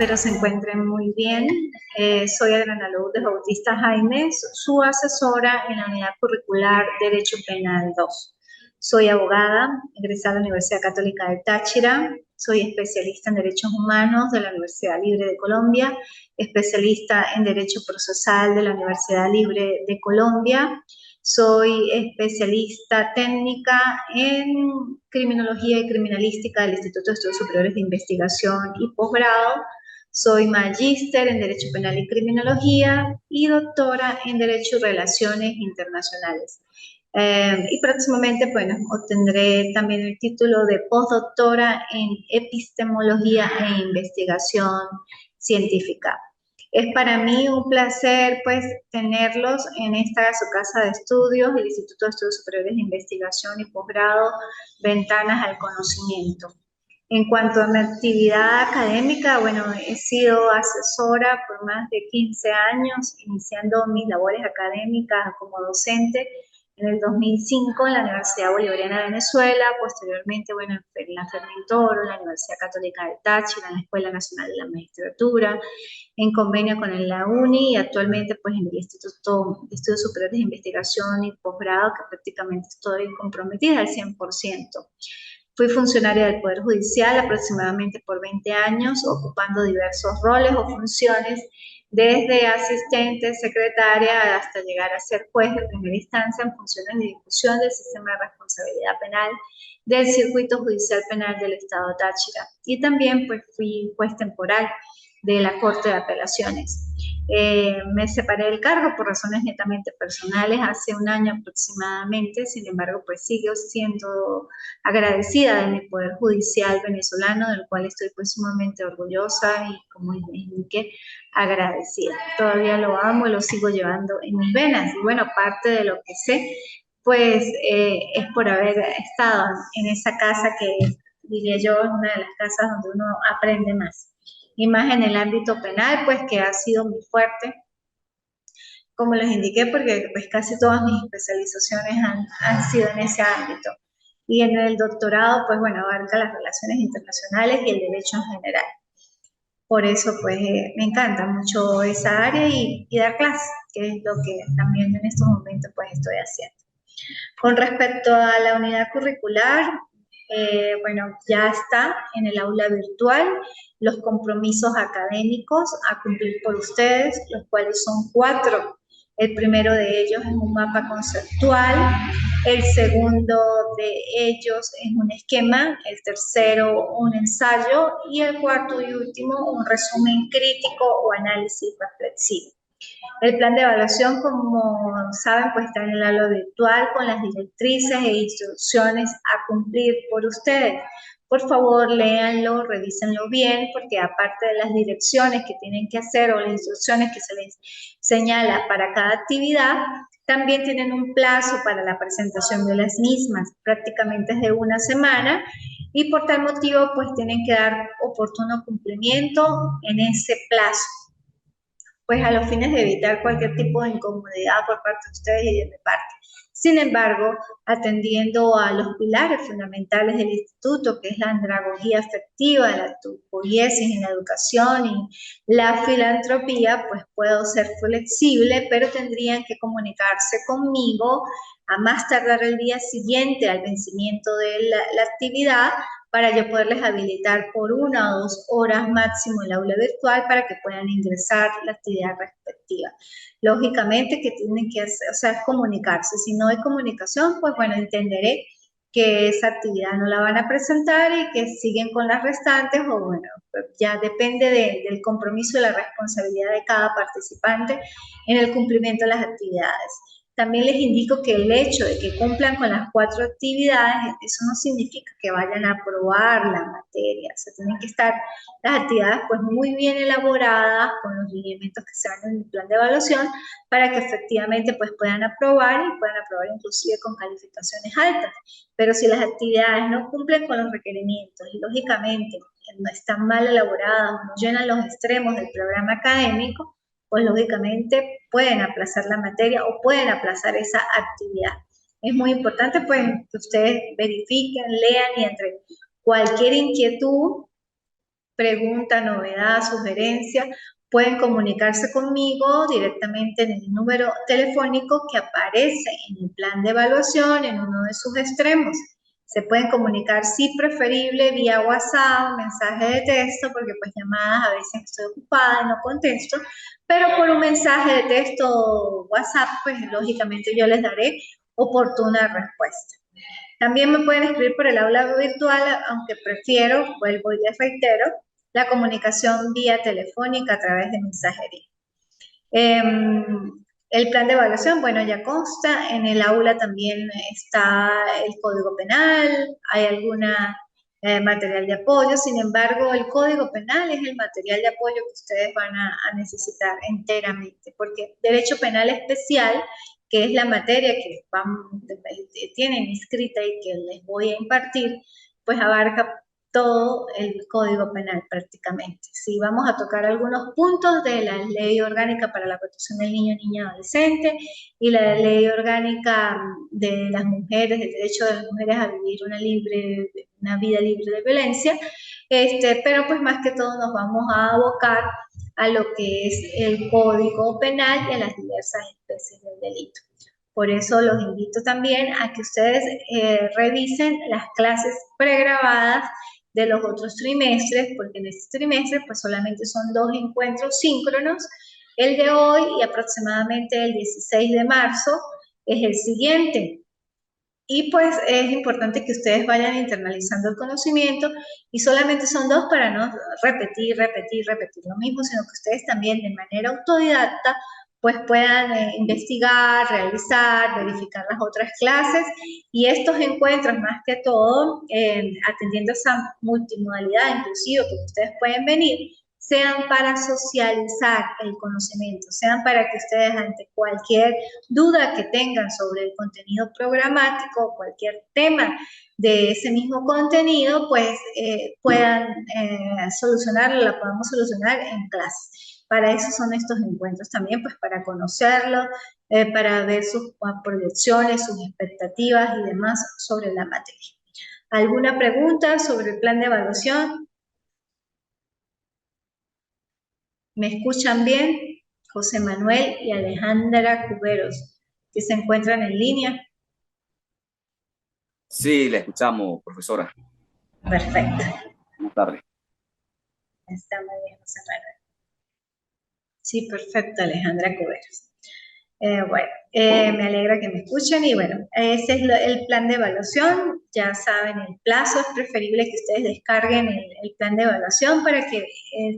espero se encuentren muy bien. Soy Adriana Lourdes Bautista Jaimes, su asesora en la Unidad Curricular Derecho Penal 2. Soy abogada, egresada de la Universidad Católica de Táchira, soy especialista en Derechos Humanos de la Universidad Libre de Colombia, especialista en Derecho Procesal de la Universidad Libre de Colombia, soy especialista técnica en Criminología y Criminalística del Instituto de Estudios Superiores de Investigación y Posgrado. Soy magíster en Derecho Penal y Criminología y doctora en Derecho y Relaciones Internacionales. Y próximamente, bueno, obtendré también el título de postdoctora en Epistemología e Investigación Científica. Es para mí un placer, pues, tenerlos en esta su casa de estudios, el Instituto de Estudios Superiores de Investigación y Posgrado, Ventanas al Conocimiento. En cuanto a mi actividad académica, bueno, he sido asesora por más de 15 años, iniciando mis labores académicas como docente en el 2005 en la Universidad Bolivariana de Venezuela, posteriormente, bueno, en la Fermentoro, en la Universidad Católica de Táchira, en la Escuela Nacional de la Magistratura, en convenio con la UNI y actualmente pues en el Instituto de Estudios Superiores de Investigación y Posgrado, que prácticamente estoy comprometida al 100%. Fui funcionaria del Poder Judicial aproximadamente por 20 años, ocupando diversos roles o funciones, desde asistente, secretaria, hasta llegar a ser juez de primera instancia en funciones de discusión del sistema de responsabilidad penal del Circuito Judicial Penal del Estado Táchira. Y también pues fui juez temporal de la Corte de Apelaciones. Me separé del cargo por razones netamente personales hace un año aproximadamente, sin embargo, pues sigo siendo agradecida de mi Poder Judicial venezolano, del cual estoy pues sumamente orgullosa y, como indiqué, agradecida. Todavía lo amo y lo sigo llevando en mis venas. Y bueno, parte de lo que sé, pues es por haber estado en esa casa que, diría yo, es una de las casas donde uno aprende más. Y más en el ámbito penal, pues que ha sido muy fuerte, como les indiqué, porque pues casi todas mis especializaciones han sido en ese ámbito. Y en el doctorado, pues bueno, abarca las relaciones internacionales y el derecho en general. Por eso, pues, me encanta mucho esa área y dar clases, que es lo que también en estos momentos, pues, estoy haciendo. Con respecto a la unidad curricular, bueno, ya está en el aula virtual los compromisos académicos a cumplir por ustedes, los cuales son 4. El primero de ellos es un mapa conceptual, el segundo de ellos es un esquema, el tercero un ensayo y el cuarto y último un resumen crítico o análisis reflexivo. El plan de evaluación, como saben, pues está en el aula virtual con las directrices e instrucciones a cumplir por ustedes. Por favor, léanlo, revísenlo bien, porque aparte de las direcciones que tienen que hacer o las instrucciones que se les señala para cada actividad, también tienen un plazo para la presentación de las mismas, prácticamente es de 1 semana, y por tal motivo, pues tienen que dar oportuno cumplimiento en ese plazo, pues a los fines de evitar cualquier tipo de incomodidad por parte de ustedes y de mi parte. Sin embargo, atendiendo a los pilares fundamentales del instituto, que es la andragogía afectiva, la tupoiesis en la educación y la filantropía, pues puedo ser flexible, pero tendrían que comunicarse conmigo a más tardar el día siguiente al vencimiento de la actividad, para yo poderles habilitar por 1 o 2 horas máximo el aula virtual para que puedan ingresar la actividad respectiva. Lógicamente que tienen que hacer, o sea, comunicarse. Si no hay comunicación, pues bueno, entenderé que esa actividad no la van a presentar y que siguen con las restantes, o bueno, ya depende del compromiso y la responsabilidad de cada participante en el cumplimiento de las actividades. También les indico que el hecho de que cumplan con las 4 actividades, eso no significa que vayan a aprobar la materia. O sea, tienen que estar las actividades pues muy bien elaboradas, con los lineamientos que se dan en el plan de evaluación, para que efectivamente pues puedan aprobar y puedan aprobar inclusive con calificaciones altas. Pero si las actividades no cumplen con los requerimientos y lógicamente no están mal elaboradas, no llenan los extremos del programa académico, pues lógicamente pueden aplazar la materia o pueden aplazar esa actividad. Es muy importante pues que ustedes verifiquen, lean y entre cualquier inquietud, pregunta, novedad, sugerencia, pueden comunicarse conmigo directamente en el número telefónico que aparece en el plan de evaluación en uno de sus extremos. Se pueden comunicar, si preferible, vía WhatsApp, mensaje de texto, porque pues llamadas a veces estoy ocupada y no contesto, pero por un mensaje de texto WhatsApp, pues lógicamente yo les daré oportuna respuesta. También me pueden escribir por el aula virtual, aunque prefiero, vuelvo y les reitero, la comunicación vía telefónica a través de mensajería. El plan de evaluación, bueno, ya consta, en el aula también está el código penal, hay alguna material de apoyo, sin embargo, el código penal es el material de apoyo que ustedes van a necesitar enteramente, porque derecho penal especial, que es la materia que tienen inscrita y que les voy a impartir, pues abarca todo el Código Penal prácticamente. Sí, vamos a tocar algunos puntos de la Ley Orgánica para la Protección del Niño, Niña y Adolescente y la Ley Orgánica de las Mujeres, el derecho de las mujeres a vivir una vida libre de violencia, pero pues más que todo nos vamos a abocar a lo que es el Código Penal y a las diversas especies del delito. Por eso los invito también a que ustedes revisen las clases pregrabadas de los otros trimestres, porque en este trimestre pues solamente son 2 encuentros síncronos, el de hoy y aproximadamente el 16 de marzo es el siguiente. Y pues es importante que ustedes vayan internalizando el conocimiento y solamente son 2 para no repetir lo mismo, sino que ustedes también de manera autodidacta pues puedan investigar, realizar, verificar las otras clases y estos encuentros más que todo, atendiendo a esa multimodalidad inclusive que ustedes pueden venir, sean para socializar el conocimiento, sean para que ustedes ante cualquier duda que tengan sobre el contenido programático, cualquier tema de ese mismo contenido, pues puedan solucionarlo, la podamos solucionar en clase. Para eso son estos encuentros también, pues para conocerlo, para ver sus proyecciones, sus expectativas y demás sobre la materia. ¿Alguna pregunta sobre el plan de evaluación? ¿Me escuchan bien? José Manuel y Alejandra Cuberos, que se encuentran en línea. Sí, la escuchamos, profesora. Perfecto. Buenas tardes. Está muy bien, José Manuel. Sí, perfecto, Alejandra Cuberos. Me alegra que me escuchen y bueno, ese es el plan de evaluación. Ya saben el plazo, es preferible que ustedes descarguen el plan de evaluación para que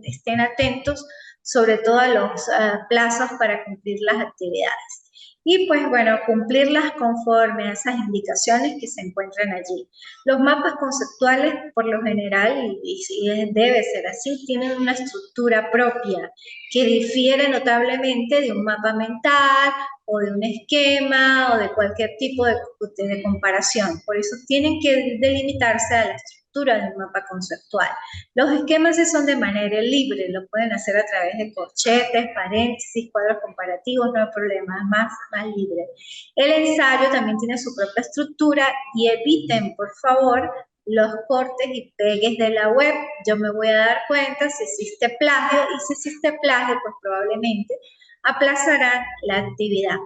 estén atentos sobre todo a los plazos para cumplir las actividades. Y pues bueno, cumplirlas conforme a esas indicaciones que se encuentran allí. Los mapas conceptuales, por lo general, y debe ser así, tienen una estructura propia que difiere notablemente de un mapa mental o de un esquema o de cualquier tipo de comparación. Por eso tienen que delimitarse a la estructura del mapa conceptual. Los esquemas sí son de manera libre, lo pueden hacer a través de corchetes, paréntesis, cuadros comparativos, no hay problema, es más libre. El ensayo también tiene su propia estructura y eviten, por favor, los cortes y pegues de la web. Yo me voy a dar cuenta si existe plagio y si existe plagio, pues probablemente aplazarán la actividad.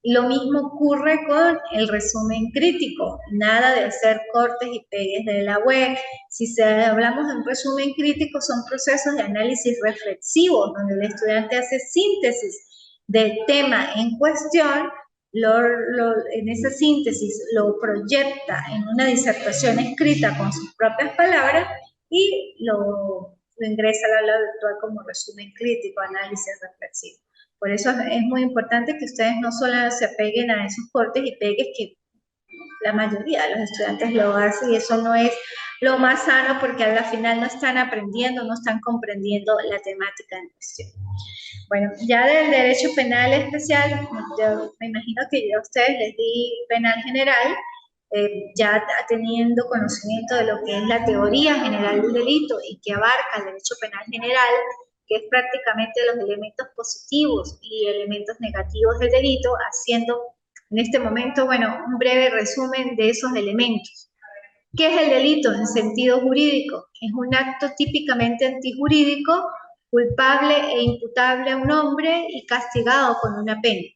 Lo mismo ocurre con el resumen crítico, nada de hacer cortes y pegues de la web. Si hablamos de un resumen crítico, son procesos de análisis reflexivos, donde el estudiante hace síntesis del tema en cuestión, en esa síntesis lo proyecta en una disertación escrita con sus propias palabras y lo ingresa al aula virtual como resumen crítico, análisis reflexivo. Por eso es muy importante que ustedes no solo se apeguen a esos cortes y pegues que la mayoría de los estudiantes lo hacen y eso no es lo más sano porque a la final no están aprendiendo, no están comprendiendo la temática en cuestión. Bueno, ya del derecho penal especial, yo me imagino que yo a ustedes les di penal general, ya teniendo conocimiento de lo que es la teoría general del delito y que abarca el derecho penal general, que es prácticamente los elementos positivos y elementos negativos del delito, haciendo en este momento, bueno, un breve resumen de esos elementos. ¿Qué es el delito en sentido jurídico? Es un acto típicamente antijurídico, culpable e imputable a un hombre y castigado con una pena.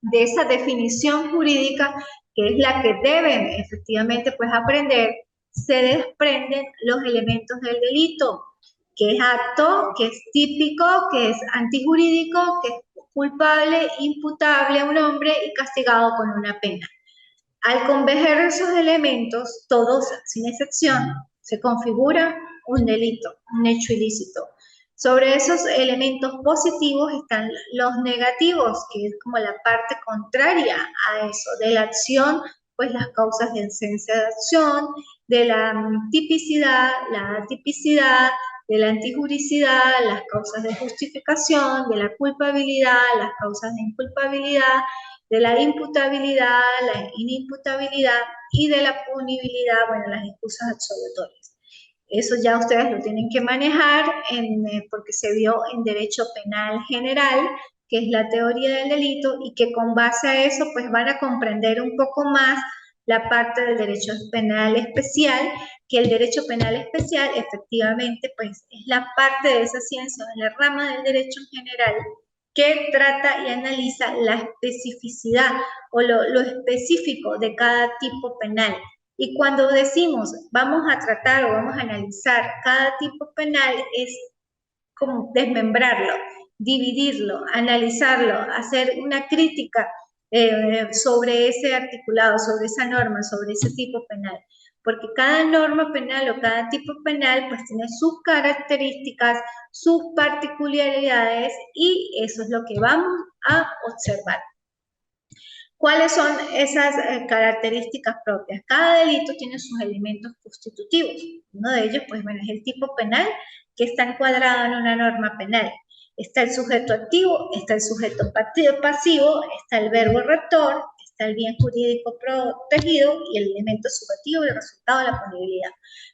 De esa definición jurídica, que es la que deben efectivamente pues aprender, se desprenden los elementos del delito, que es acto, que es típico, que es antijurídico, que es culpable, imputable a un hombre y castigado con una pena. Al converger esos elementos, todos sin excepción, se configura un delito, un hecho ilícito. Sobre esos elementos positivos están los negativos, que es como la parte contraria a eso, de la acción, pues las causas de esencia de acción, de la tipicidad, la atipicidad, de la antijuricidad, las causas de justificación, de la culpabilidad, las causas de inculpabilidad, de la imputabilidad, la inimputabilidad y de la punibilidad, bueno, las excusas absolutorias. Eso ya ustedes lo tienen que manejar porque se vio en Derecho Penal General, que es la teoría del delito, y que con base a eso pues van a comprender un poco más la parte del Derecho Penal Especial, que el Derecho Penal Especial efectivamente pues es la parte de esa ciencia, de la rama del derecho en general, que trata y analiza la especificidad o lo específico de cada tipo penal. Y cuando decimos vamos a tratar o vamos a analizar cada tipo penal, es como desmembrarlo, dividirlo, analizarlo, hacer una crítica sobre ese articulado, sobre esa norma, sobre ese tipo penal. Porque cada norma penal o cada tipo penal pues tiene sus características, sus particularidades y eso es lo que vamos a observar. ¿Cuáles son esas características propias? Cada delito tiene sus elementos constitutivos. Uno de ellos, pues bueno, es el tipo penal que está encuadrado en una norma penal. Está el sujeto activo, está el sujeto pasivo, está el verbo rector, está el bien jurídico protegido y el elemento subjetivo y el resultado de la punibilidad.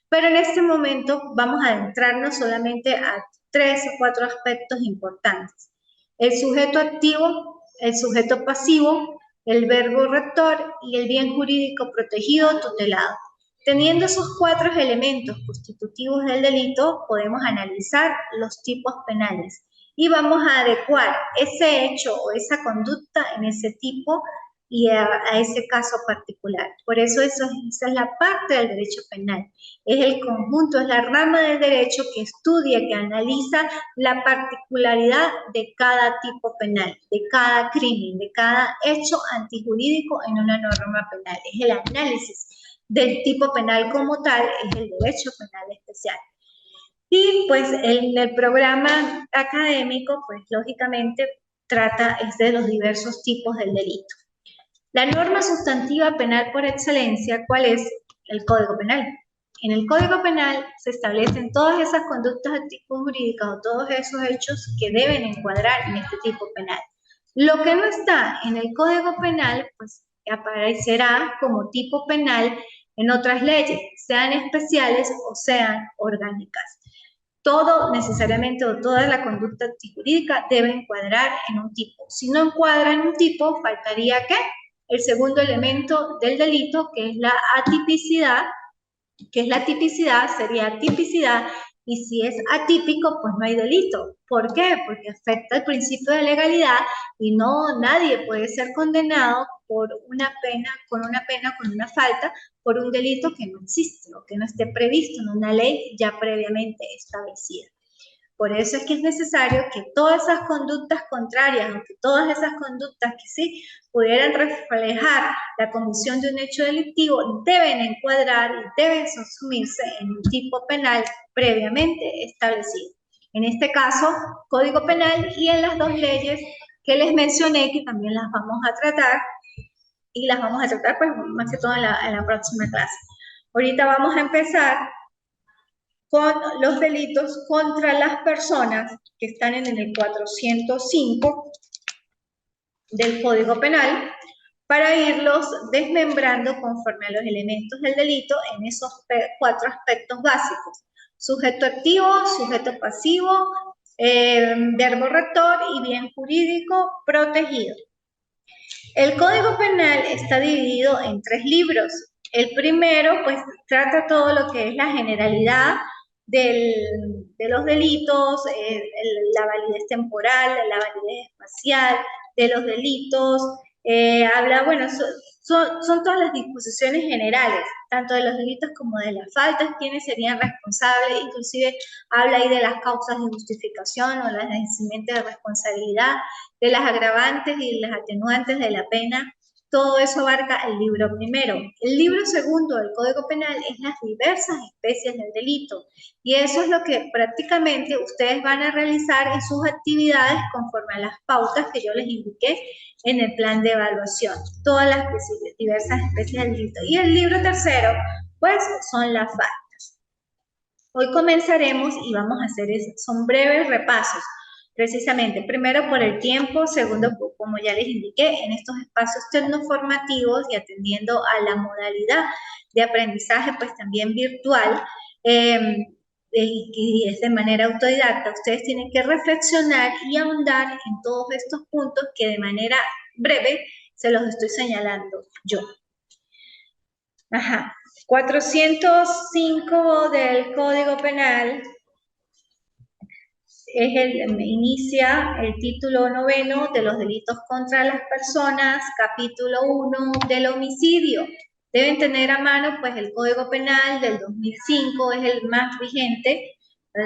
Pero en este momento vamos a adentrarnos solamente a 3 o 4 aspectos importantes. El sujeto activo, el sujeto pasivo, el verbo rector y el bien jurídico protegido tutelado. Teniendo esos 4 elementos constitutivos del delito, podemos analizar los tipos penales y vamos a adecuar ese hecho o esa conducta en ese tipo y a ese caso particular. Por eso esa es la parte del derecho penal. Es el conjunto, es la rama del derecho que estudia, que analiza la particularidad de cada tipo penal, de cada crimen, de cada hecho antijurídico en una norma penal. Es el análisis del tipo penal como tal, es el derecho penal especial. Y pues en el programa académico, pues lógicamente trata de los diversos tipos del delito. La norma sustantiva penal por excelencia, ¿cuál es? El Código Penal. En el Código Penal se establecen todas esas conductas antijurídicas o todos esos hechos que deben encuadrar en este tipo penal. Lo que no está en el Código Penal, pues aparecerá como tipo penal en otras leyes, sean especiales o sean orgánicas. Todo necesariamente o toda la conducta antijurídica debe encuadrar en un tipo. Si no encuadra en un tipo, faltaría ¿qué? El segundo elemento del delito, que es la atipicidad, sería tipicidad, y si es atípico, pues no hay delito. ¿Por qué? Porque afecta el principio de legalidad y nadie puede ser condenado por una pena, con una falta, por un delito que no existe o que no esté previsto en una ley ya previamente establecida. Por eso es que es necesario que todas esas conductas contrarias, o que todas esas conductas que sí pudieran reflejar la comisión de un hecho delictivo, deben encuadrar y deben sumirse en un tipo penal previamente establecido. En este caso, Código Penal y en las 2 leyes que les mencioné, que también las vamos a tratar, y las vamos a tratar pues más que todo en la próxima clase. Ahorita vamos a empezar con los delitos contra las personas que están en el 405 del Código Penal, para irlos desmembrando conforme a los elementos del delito en esos 4 aspectos básicos: sujeto activo, sujeto pasivo, verbo rector y bien jurídico protegido. El Código Penal está dividido en 3 libros. El primero, pues, trata todo lo que es la generalidad de los delitos, la validez temporal, la validez espacial de los delitos, habla, bueno, son todas las disposiciones generales, tanto de los delitos como de las faltas, quiénes serían responsables, inclusive habla ahí de las causas de justificación o las vencimientos de responsabilidad, de las agravantes y las atenuantes de la pena. Todo eso abarca el libro primero. El libro segundo del Código Penal es las diversas especies del delito. Y eso es lo que prácticamente ustedes van a realizar en sus actividades conforme a las pautas que yo les indiqué en el plan de evaluación. Todas las diversas especies del delito. Y el libro tercero, pues, son las faltas. Hoy comenzaremos y vamos a hacer son breves repasos. Precisamente, primero por el tiempo, segundo, como ya les indiqué, en estos espacios tecnoformativos y atendiendo a la modalidad de aprendizaje, pues también virtual, y es de manera autodidacta, ustedes tienen que reflexionar y ahondar en todos estos puntos que de manera breve se los estoy señalando yo. Ajá. 405 del Código Penal inicia el título 9 de los delitos contra las personas, capítulo 1 del homicidio. Deben tener a mano pues el Código Penal del 2005, es el más vigente, el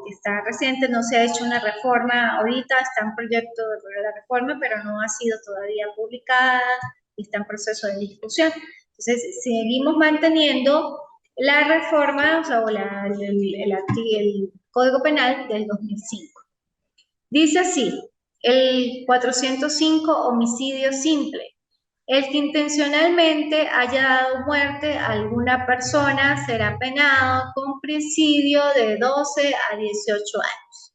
que está reciente, no se ha hecho una reforma ahorita, está en proyecto de la reforma, pero no ha sido todavía publicada y está en proceso de discusión. Entonces, seguimos manteniendo la reforma, o sea, el Código Penal del 2005. Dice así, el 405, homicidio simple. El que intencionalmente haya dado muerte a alguna persona será penado con presidio de 12 a 18 años.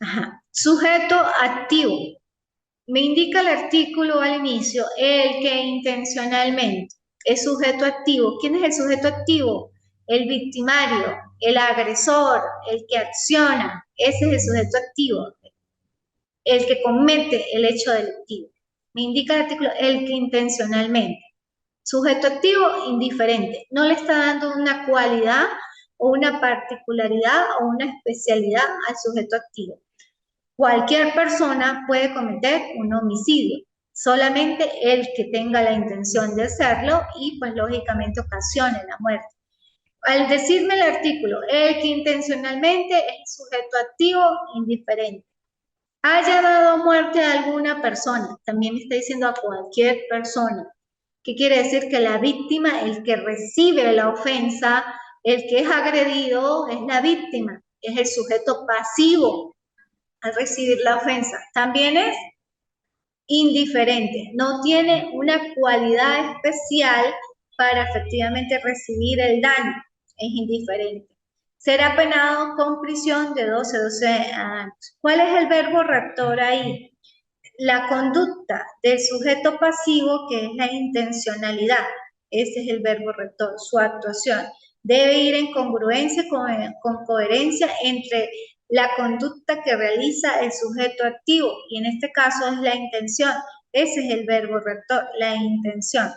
Ajá. Sujeto activo. Me indica el artículo al inicio, el que intencionalmente es sujeto activo. ¿Quién es el sujeto activo? El victimario, el agresor, el que acciona. Ese es el sujeto activo, el que comete el hecho delictivo. Me indica el artículo, el que intencionalmente. Sujeto activo, indiferente. No le está dando una cualidad o una particularidad o una especialidad al sujeto activo. Cualquier persona puede cometer un homicidio, solamente el que tenga la intención de hacerlo y pues lógicamente ocasione la muerte. Al decirme el artículo, el que intencionalmente es sujeto activo, indiferente. Haya dado muerte a alguna persona, también me está diciendo a cualquier persona. ¿Qué quiere decir? Que la víctima, el que recibe la ofensa, el que es agredido, es la víctima, es el sujeto pasivo al recibir la ofensa. También es indiferente, no tiene una cualidad especial para efectivamente recibir el daño, es indiferente. Será penado con prisión de 12 a 12 años. ¿Cuál es el verbo rector ahí? La conducta del sujeto pasivo, que es la intencionalidad. Ese es el verbo rector, su actuación. Debe ir en congruencia, con coherencia entre la conducta que realiza el sujeto activo, y en este caso es la intención. Ese es el verbo rector, la intención.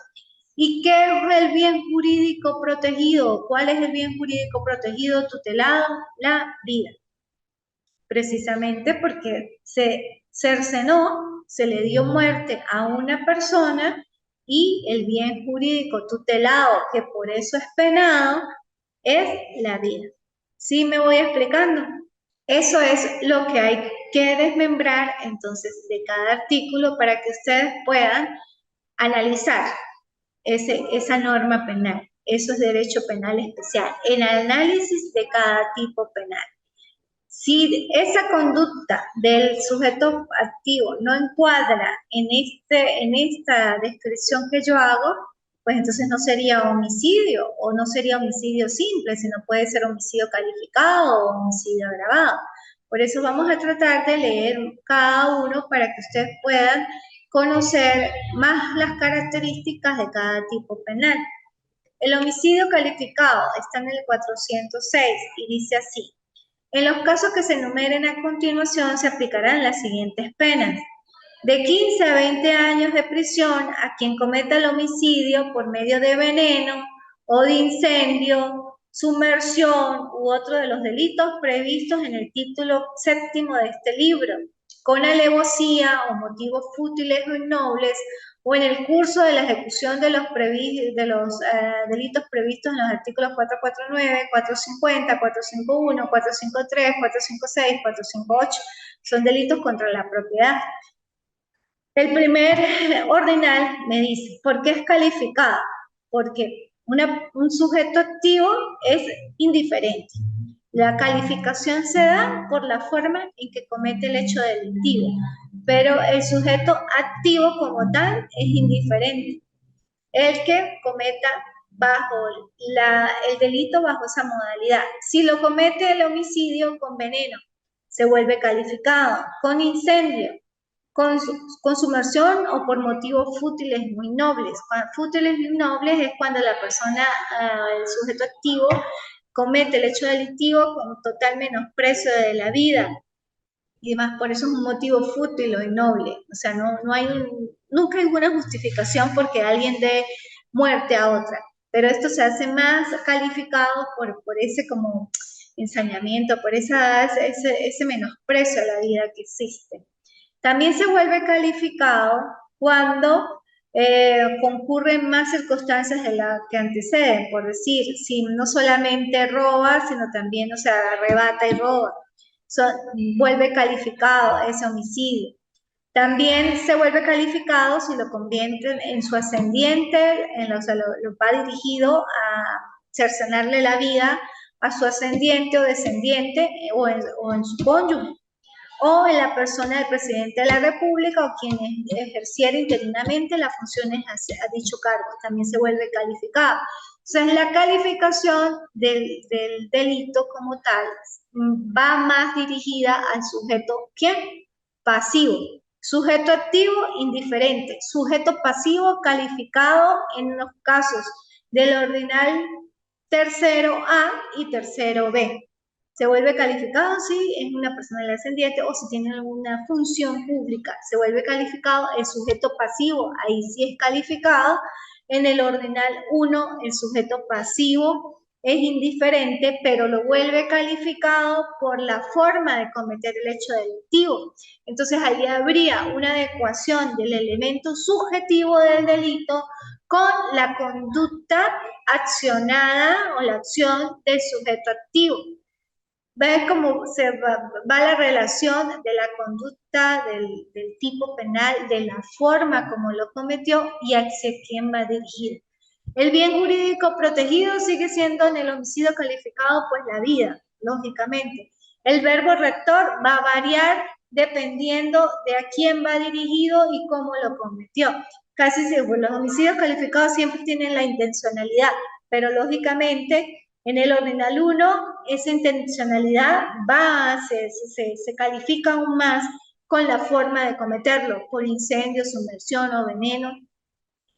¿Y qué es el bien jurídico protegido? ¿Cuál es el bien jurídico protegido tutelado? La vida. Precisamente porque se cercenó, se le dio muerte a una persona y el bien jurídico tutelado, que por eso es penado, es la vida. ¿Sí me voy explicando? Eso es lo que hay que desmembrar entonces de cada artículo para que ustedes puedan analizar esa norma penal. Eso es derecho penal especial, el análisis de cada tipo penal. Si esa conducta del sujeto activo no encuadra en esta descripción que yo hago, pues entonces no sería homicidio o no sería homicidio simple, sino puede ser homicidio calificado o homicidio agravado. Por eso vamos a tratar de leer cada uno para que ustedes puedan conocer más las características de cada tipo penal. El homicidio calificado está en el 406 y dice así: en los casos que se enumeren a continuación se aplicarán las siguientes penas. de 15 a 20 años de prisión a quien cometa el homicidio por medio de veneno o de incendio, sumersión u otro de los delitos previstos en el título 7º de este libro, con alevosía o motivos fútiles o innobles, o en el curso de la ejecución de los delitos previstos en los artículos 449, 450, 451, 453, 456, 458, son delitos contra la propiedad. El primer ordinal me dice, ¿por qué es calificada? Porque un sujeto activo es indiferente. La calificación se da por la forma en que comete el hecho delictivo, pero el sujeto activo como tal es indiferente. El que cometa el delito bajo esa modalidad. Si lo comete el homicidio con veneno, se vuelve calificado. Con incendio, con sumersión o por motivos fútiles muy nobles. Fútiles y nobles es cuando la persona, el sujeto activo, comete el hecho delictivo con total menosprecio de la vida y demás, por eso es un motivo fútil o innoble. O sea, nunca hay una justificación porque alguien dé muerte a otra, pero esto se hace más calificado por ese como ensañamiento, por ese menosprecio a la vida que existe. También se vuelve calificado cuando concurren más circunstancias de las que anteceden, por decir, si no solamente roba, sino también, o sea, arrebata y roba. Vuelve calificado ese homicidio. También se vuelve calificado si lo convierten en su ascendiente, o sea, lo va dirigido a cercenarle la vida a su ascendiente o descendiente o en su cónyuge, o en la persona del presidente de la República o quien ejerciera interinamente las funciones a dicho cargo, también se vuelve calificado. Entonces, la calificación del delito como tal va más dirigida al sujeto, ¿quién? Pasivo. Sujeto activo, indiferente. Sujeto pasivo, calificado en los casos del ordinal tercero A y tercero B. Se vuelve calificado si es una persona ascendiente o si tiene alguna función pública. Se vuelve calificado el sujeto pasivo, ahí sí es calificado. En el ordinal 1, el sujeto pasivo es indiferente, pero lo vuelve calificado por la forma de cometer el hecho delictivo. Entonces, ahí habría una adecuación del elemento subjetivo del delito con la conducta accionada o la acción del sujeto activo. ¿Ves cómo se va la relación de la conducta del tipo penal, de la forma como lo cometió y hacia quién va dirigido? El bien jurídico protegido sigue siendo en el homicidio calificado, pues la vida, lógicamente. El verbo rector va a variar dependiendo de a quién va dirigido y cómo lo cometió. Casi siempre los homicidios calificados siempre tienen la intencionalidad, pero lógicamente en el ordinal 1, esa intencionalidad se califica aún más con la forma de cometerlo, por incendio, sumersión o veneno,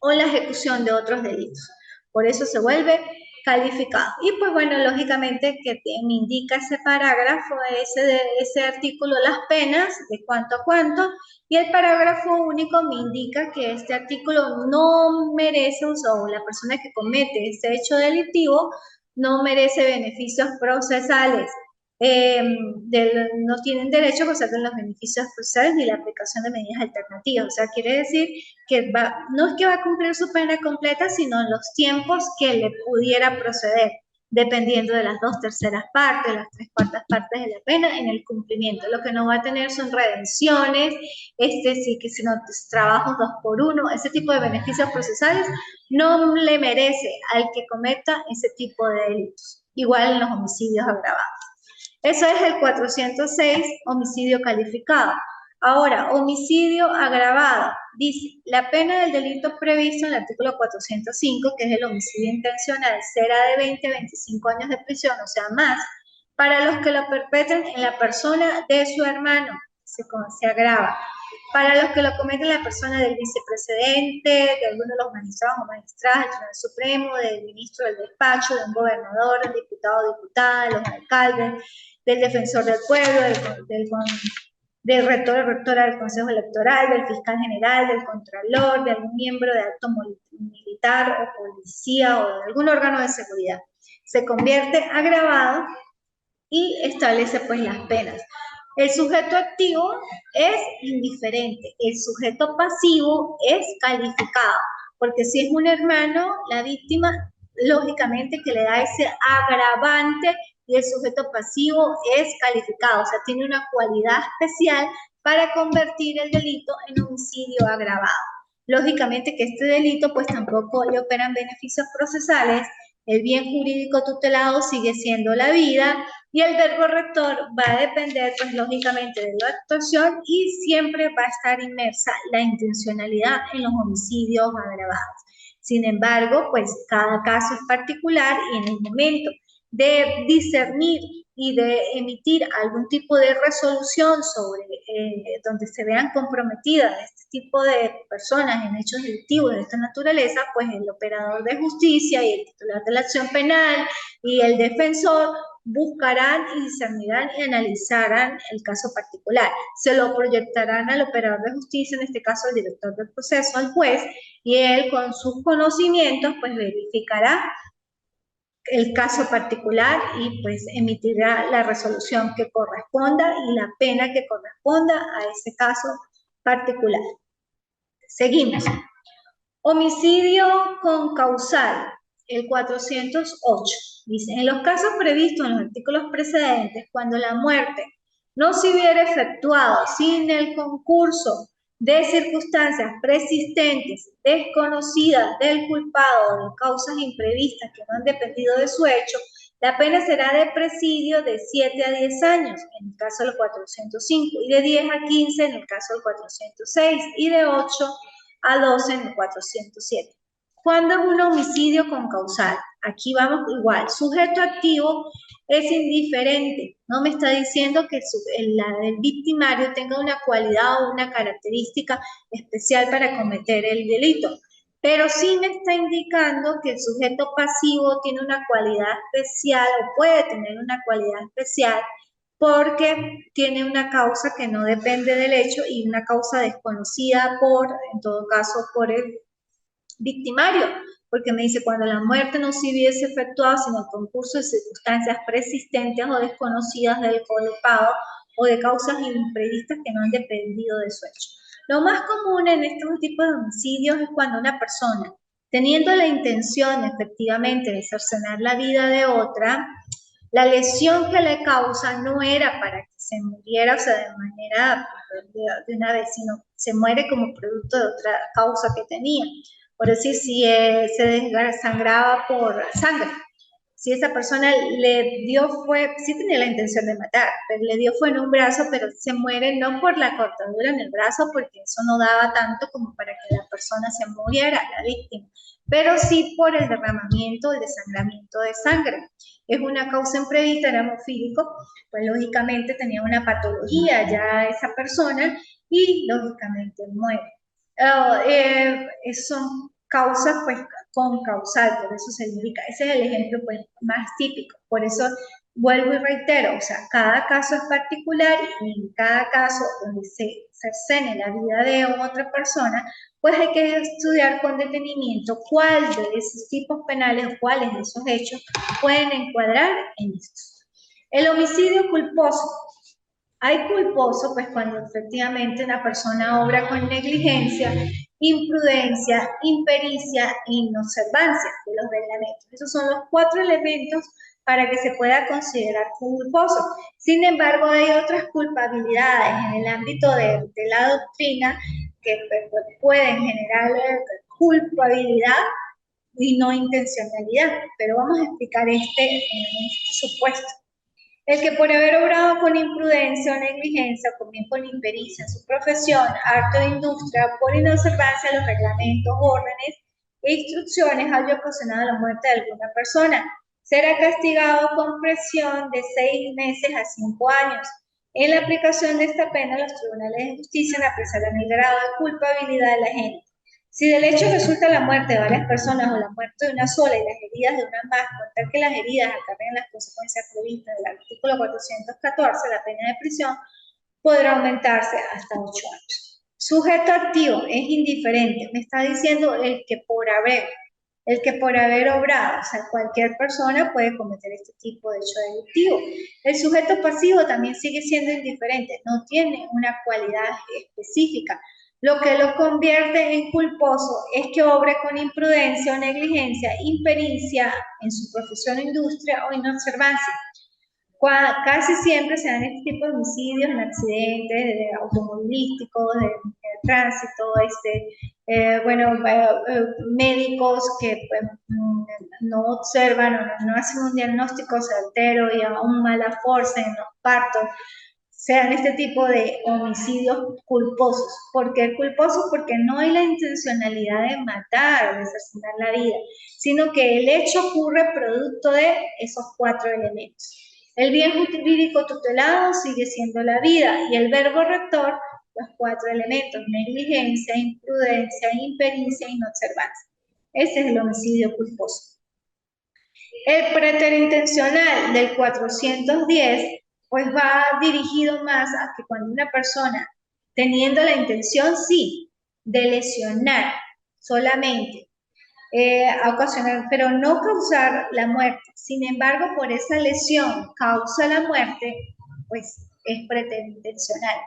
o la ejecución de otros delitos. Por eso se vuelve calificado. Y pues bueno, lógicamente que me indica ese parágrafo, ese artículo, las penas, de cuánto a cuánto, y el parágrafo único me indica que este artículo no merece, o la persona que comete este hecho delictivo, no merece beneficios procesales. No tienen derecho a gozar de los beneficios procesales ni la aplicación de medidas alternativas. O sea, quiere decir que no es que va a cumplir su pena completa, sino en los tiempos que le pudiera proceder, dependiendo de las 2/3 partes, las 3/4 partes de la pena en el cumplimiento. Lo que no va a tener son redenciones, sí, que si no, trabajos 2x1, ese tipo de beneficios procesales no le merece al que cometa ese tipo de delitos. Igual en los homicidios agravados. Eso es el 406, homicidio calificado. Ahora, homicidio agravado. Dice, la pena del delito previsto en el artículo 405, que es el homicidio intencional, será de 20 a 25 años de prisión, o sea, más, para los que lo perpetren en la persona de su hermano, se agrava. Para los que lo cometen en la persona del vicepresidente, de alguno de los magistrados o magistradas, del Tribunal Supremo, del ministro del despacho, de un gobernador, del diputado o diputada, de los alcaldes, del defensor del pueblo, del del rector o rectora del Consejo Electoral, del fiscal general, del contralor, de algún miembro de alto militar o policía o de algún órgano de seguridad. Se convierte agravado y establece pues las penas. El sujeto activo es indiferente, el sujeto pasivo es calificado, porque si es un hermano, la víctima lógicamente que le da ese agravante y el sujeto pasivo es calificado, o sea, tiene una cualidad especial para convertir el delito en homicidio agravado. Lógicamente que este delito pues tampoco le operan beneficios procesales, el bien jurídico tutelado sigue siendo la vida y el verbo rector va a depender pues lógicamente de la actuación y siempre va a estar inmersa la intencionalidad en los homicidios agravados. Sin embargo, pues cada caso es particular y en el momento de discernir y de emitir algún tipo de resolución sobre donde se vean comprometidas este tipo de personas en hechos delictivos de esta naturaleza, pues el operador de justicia y el titular de la acción penal y el defensor buscarán y discernirán y analizarán el caso particular. Se lo proyectarán al operador de justicia, en este caso al director del proceso, al juez, y él con sus conocimientos pues verificará el caso particular y pues emitirá la resolución que corresponda y la pena que corresponda a ese caso particular. Seguimos. Homicidio con causal, el 408. Dice, en los casos previstos en los artículos precedentes, cuando la muerte no se hubiera efectuado sin el concurso de circunstancias persistentes, desconocidas del culpado o de causas imprevistas que no han dependido de su hecho, la pena será de presidio de 7 a 10 años en el caso del 405 y de 10 a 15 en el caso del 406 y de 8 a 12 en el 407. ¿Cuándo es un homicidio con causal? Aquí vamos igual. Sujeto activo es indiferente. No me está diciendo que el victimario tenga una cualidad o una característica especial para cometer el delito. Pero sí me está indicando que el sujeto pasivo tiene una cualidad especial o puede tener una cualidad especial porque tiene una causa que no depende del hecho y una causa desconocida en todo caso, por el victimario, porque me dice, cuando la muerte no se hubiese efectuado sin el concurso de circunstancias persistentes o desconocidas del culpado o de causas imprevistas que no han dependido de su hecho. Lo más común en estos tipos de homicidios es cuando una persona, teniendo la intención efectivamente de cercenar la vida de otra, la lesión que le causa no era para que se muriera, o sea, de manera de una vez, sino se muere como producto de otra causa que tenía. Por decir, si se desangraba por sangre, si esa persona le dio sí tenía la intención de matar, pero le dio fue en un brazo, pero se muere no por la cortadura en el brazo, porque eso no daba tanto como para que la persona se muriera, la víctima, pero sí por el derramamiento, el desangramiento de sangre. Es una causa imprevista, era hemofílico, pues lógicamente tenía una patología ya esa persona y lógicamente muere. Son causas pues con causal, por eso se indica. Ese es el ejemplo pues más típico. Por eso vuelvo y reitero, o sea, cada caso es particular y en cada caso donde se cercene la vida de otra persona, pues hay que estudiar con detenimiento cuál de esos tipos penales o cuáles de esos hechos pueden encuadrar en esto. El homicidio culposo. Hay culposo, pues cuando efectivamente una persona obra con negligencia, imprudencia, impericia e inobservancia de los reglamentos. Esos son los 4 elementos para que se pueda considerar culposo. Sin embargo, hay otras culpabilidades en el ámbito de la doctrina que pueden generar culpabilidad y no intencionalidad, pero vamos a explicar en este supuesto. El que por haber obrado con imprudencia o negligencia, o bien con impericia en su profesión, arte de industria, por inobservancia de los reglamentos, órdenes e instrucciones, haya ocasionado la muerte de alguna persona, será castigado con prisión de 6 meses a 5 años. En la aplicación de esta pena, los tribunales de justicia apreciarán el grado de culpabilidad de la gente. Si del hecho resulta la muerte de varias personas o la muerte de una sola y las heridas de una más, contar que las heridas acarrean las consecuencias previstas del artículo 414, la pena de prisión, podrá aumentarse hasta 8 años. Sujeto activo es indiferente, me está diciendo el que por haber obrado, o sea, cualquier persona puede cometer este tipo de hecho delictivo. El sujeto pasivo también sigue siendo indiferente, no tiene una cualidad específica. Lo que lo convierte en culposo es que obre con imprudencia o negligencia, impericia en su profesión o industria o inobservancia. Casi siempre se dan este tipo de homicidios en accidentes automovilísticos, de tránsito, médicos que pues, no observan o no hacen un diagnóstico certero y aún mala fuerza en los partos. Se dan este tipo de homicidios culposos. ¿Por qué culposos? Porque no hay la intencionalidad de matar o de asesinar la vida, sino que el hecho ocurre producto de esos 4 elementos. El bien jurídico tutelado sigue siendo la vida y el verbo rector, los 4 elementos, negligencia, imprudencia, impericia y inobservancia. Ese es el homicidio culposo. El preterintencional del 410 pues va dirigido más a que cuando una persona, teniendo la intención, sí, de lesionar solamente, a ocasionar, pero no causar la muerte. Sin embargo, por esa lesión causa la muerte, pues es preterintencional.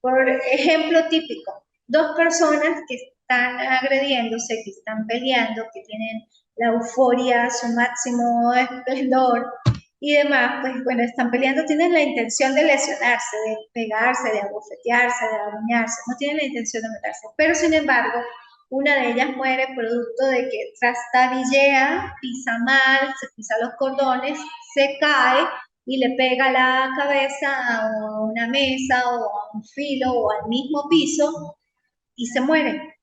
Por ejemplo típico, 2 personas que están agrediéndose, que están peleando, que tienen la euforia, su máximo esplendor y demás, pues bueno, están peleando, tienen la intención de lesionarse, de pegarse, de abofetearse, de arañarse, no tienen la intención de matarse, pero sin embargo, una de ellas muere producto de que trastabillea, pisa mal, se pisa los cordones, se cae y le pega la cabeza a una mesa o a un filo o al mismo piso y se muere.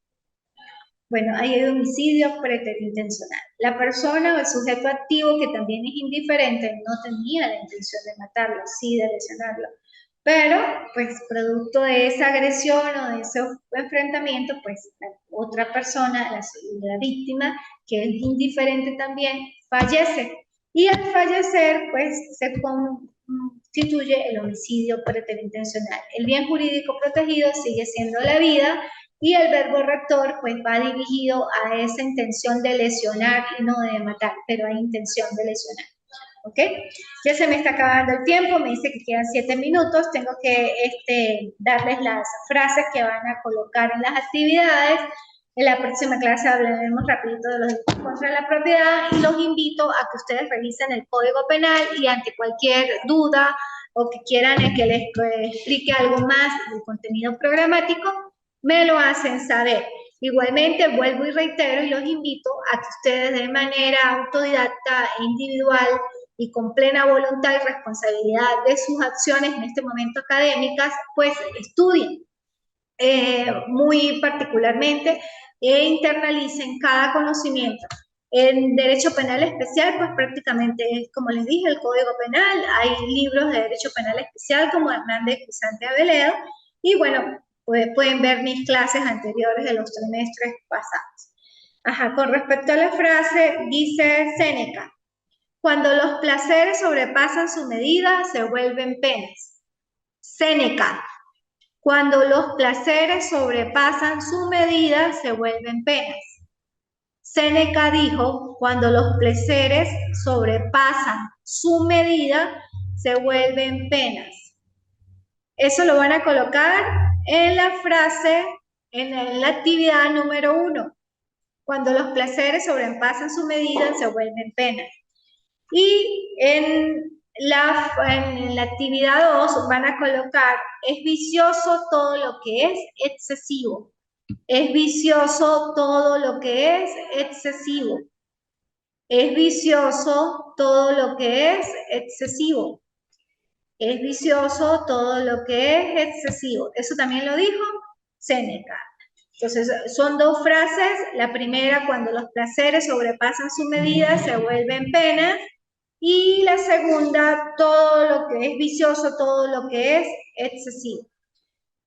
Bueno, ahí hay homicidio preterintencional. La persona o el sujeto activo, que también es indiferente, no tenía la intención de matarlo, sí de lesionarlo. Pero, pues, producto de esa agresión o de ese enfrentamiento, pues, la otra persona, la víctima, que es indiferente también, fallece. Y al fallecer, pues, se constituye el homicidio preterintencional. El bien jurídico protegido sigue siendo la vida, y el verbo rector pues va dirigido a esa intención de lesionar y no de matar, pero hay intención de lesionar. ¿Ok? Ya se me está acabando el tiempo, me dice que quedan 7 minutos, tengo que darles las frases que van a colocar en las actividades. En la próxima clase hablaremos rapidito de los delitos contra la propiedad y los invito a que ustedes revisen el Código Penal y ante cualquier duda o que quieran que les explique algo más del contenido programático, me lo hacen saber. Igualmente, vuelvo y reitero y los invito a que ustedes de manera autodidacta e individual y con plena voluntad y responsabilidad de sus acciones en este momento académicas, pues estudien muy particularmente e internalicen cada conocimiento. En Derecho Penal Especial, pues prácticamente es, como les dije, el Código Penal. Hay libros de Derecho Penal Especial como Hernández Cruzante Aveledo y bueno, pueden ver mis clases anteriores de los trimestres pasados. Ajá, con respecto a la frase, dice Séneca, cuando los placeres sobrepasan su medida, se vuelven penas. Séneca, cuando los placeres sobrepasan su medida, se vuelven penas. Séneca dijo, cuando los placeres sobrepasan su medida, se vuelven penas. Eso lo van a colocar en la frase, en la actividad número 1. Cuando los placeres sobrepasan su medida, se vuelven penas. Y en la actividad 2 van a colocar, es vicioso todo lo que es excesivo. Es vicioso todo lo que es excesivo. Es vicioso todo lo que es excesivo. Es vicioso todo lo que es excesivo. Eso también lo dijo Séneca. Entonces, son 2 frases. La primera, cuando los placeres sobrepasan su medida, se vuelven penas. Y la segunda, todo lo que es vicioso, todo lo que es excesivo.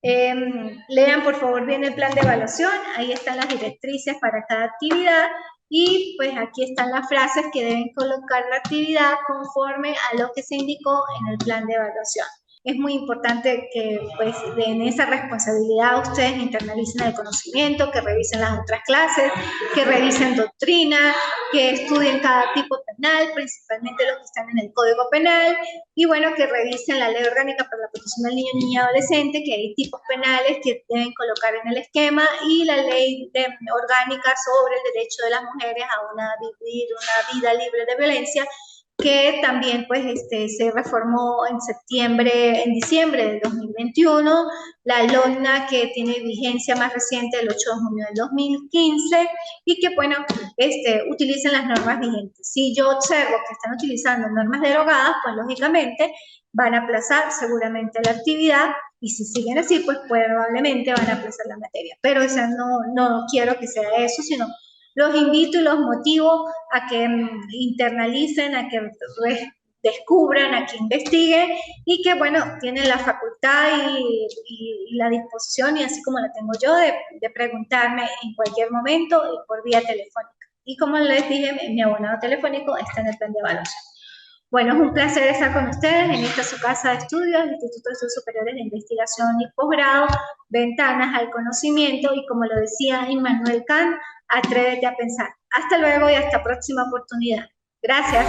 Lean por favor bien el plan de evaluación, ahí están las directrices para cada actividad y pues aquí están las frases que deben colocar la actividad conforme a lo que se indicó en el plan de evaluación. es muy importante que pues en esa responsabilidad ustedes internalicen el conocimiento, que revisen las otras clases, que revisen doctrina, que estudien cada tipo penal, principalmente los que están en el Código Penal, y bueno, que revisen la Ley Orgánica para la Protección del Niño, Niña y Adolescente, que hay tipos penales que deben colocar en el esquema, y la Ley Orgánica sobre el derecho de las mujeres a vivir una vida libre de violencia, que también pues se reformó en diciembre del 2021, la LOGNA, que tiene vigencia más reciente el 8 de junio del 2015, y que bueno, utilicen las normas vigentes. Si yo observo que están utilizando normas derogadas, pues lógicamente van a aplazar seguramente la actividad, y si siguen así, pues probablemente van a aplazar la materia. Pero no quiero que sea eso, sino los invito y los motivo a que internalicen, a que descubran, a que investiguen, y que, bueno, tienen la facultad y la disposición, y así como la tengo yo, de preguntarme en cualquier momento y por vía telefónica. Y como les dije, mi abonado telefónico está en el plan de evaluación. Bueno, es un placer estar con ustedes en esta su casa de estudios, el Instituto de Estudios Superiores de Investigación y Posgrado, Ventanas al Conocimiento, y como lo decía Immanuel Kant, atrévete a pensar. Hasta luego y hasta próxima oportunidad. Gracias.